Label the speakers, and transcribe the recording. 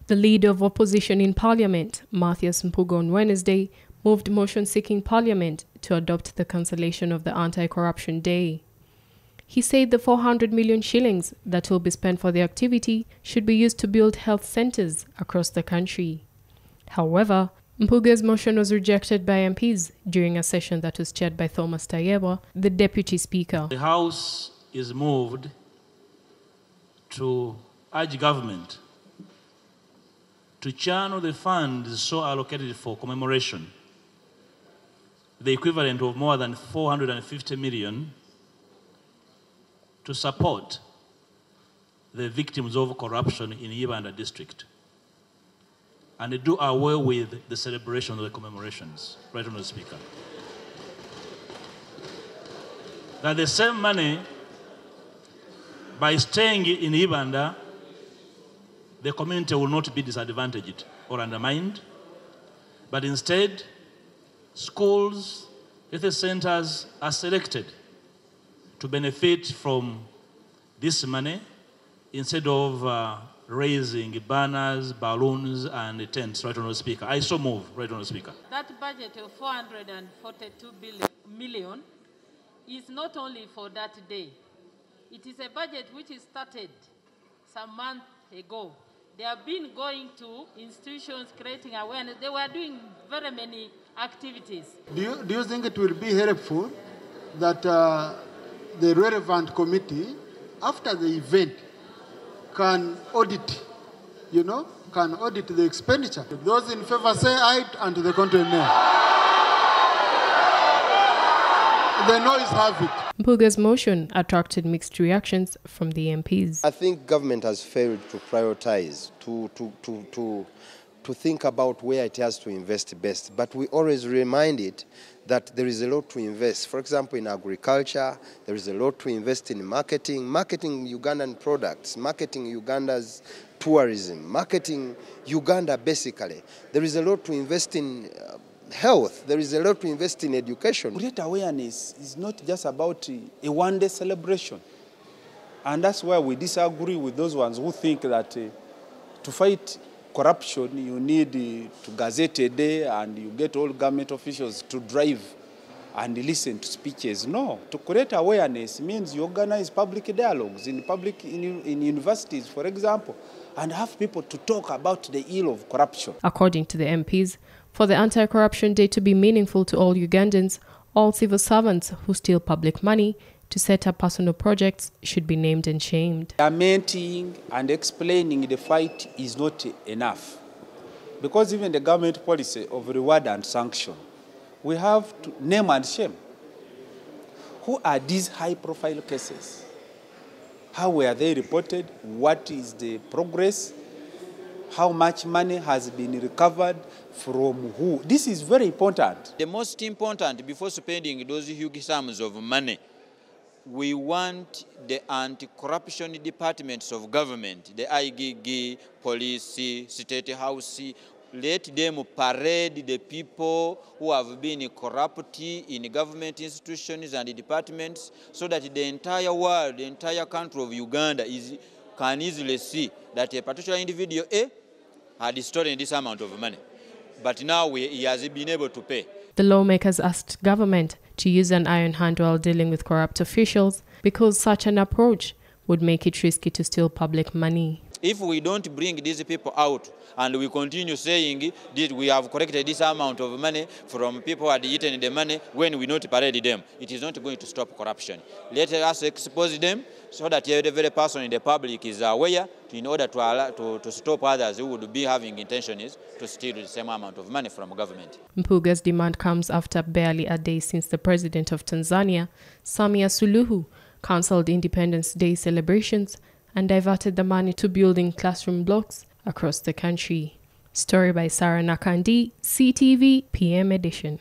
Speaker 1: The leader of opposition in Parliament, Mathias Mpuga, on Wednesday, moved motion seeking Parliament to adopt the cancellation of the Anti-Corruption Day. He said the 400 million shillings that will be spent for the activity should be used to build health centers across the country. However, Mpuga's motion was rejected by MPs during a session that was chaired by Thomas Tayebwa, the Deputy Speaker.
Speaker 2: The House is moved to urge government to channel the funds so allocated for commemoration, the equivalent of more than 450 million, to support the victims of corruption in Ibanda district and do away with the celebration of the commemorations. Right, Honourable Speaker. That the same money, by staying in Ibanda, the community will not be disadvantaged or undermined, but instead, schools, health centers are selected to benefit from this money instead of raising banners, balloons, and tents. Right, Honourable Speaker. I so move. Right, Honourable Speaker.
Speaker 3: That budget of 442 million is not only for that day. It is a budget which is started some months ago. They have been going to institutions, creating awareness. They were doing very many activities. Do you think it will be helpful that the relevant committee, after the event, can audit, can audit the expenditure? Those in favor say aye, and to the contrary nay. The noise have it.
Speaker 1: Mpuga's motion attracted mixed reactions from the MPs.
Speaker 4: I think government has failed to prioritize, to think about where it has to invest best. But we always remind it that there is a lot to invest. For example, in agriculture, there is a lot to invest in marketing Ugandan products, marketing Uganda's tourism, marketing Uganda basically. There is a lot to invest in health, there is a lot to invest in education.
Speaker 5: Great awareness is not just about a one-day celebration. And that's why we disagree with those ones who think that to fight corruption, you need to gazette a day and you get all government officials to drive and listen to speeches. No, to create awareness means you organize public dialogues in universities, for example, and have people to talk about the ill of corruption.
Speaker 1: According to the MPs, for the Anti-Corruption Day to be meaningful to all Ugandans, all civil servants who steal public money to set up personal projects should be named and shamed.
Speaker 5: Lamenting and explaining the fight is not enough, because even the government policy of reward and sanction, we have to name and shame. Who are these high-profile cases? How were they reported? What is the progress? How much money has been recovered from who? This is very important.
Speaker 6: The most important, before spending those huge sums of money, we want the anti-corruption departments of government, the IGG, police, state house, let them parade the people who have been corrupt in government institutions and departments, so that the entire world, the entire country of Uganda can easily see that a particular individual had stolen this amount of money. But now he has been able to pay.
Speaker 1: The lawmakers asked government to use an iron hand while dealing with corrupt officials because such an approach would make it risky to steal public money.
Speaker 6: If we don't bring these people out and we continue saying that we have collected this amount of money from people who had eaten the money when we not parade them, it is not going to stop corruption. Let us expose them so that every person in the public is aware, in order to stop others who would be having intentions to steal the same amount of money from government.
Speaker 1: Mpuga's demand comes after barely a day since the president of Tanzania, Samia Suluhu, cancelled Independence Day celebrations and diverted the money to building classroom blocks across the country. Story by Sarah Nakandi, CTV PM Edition.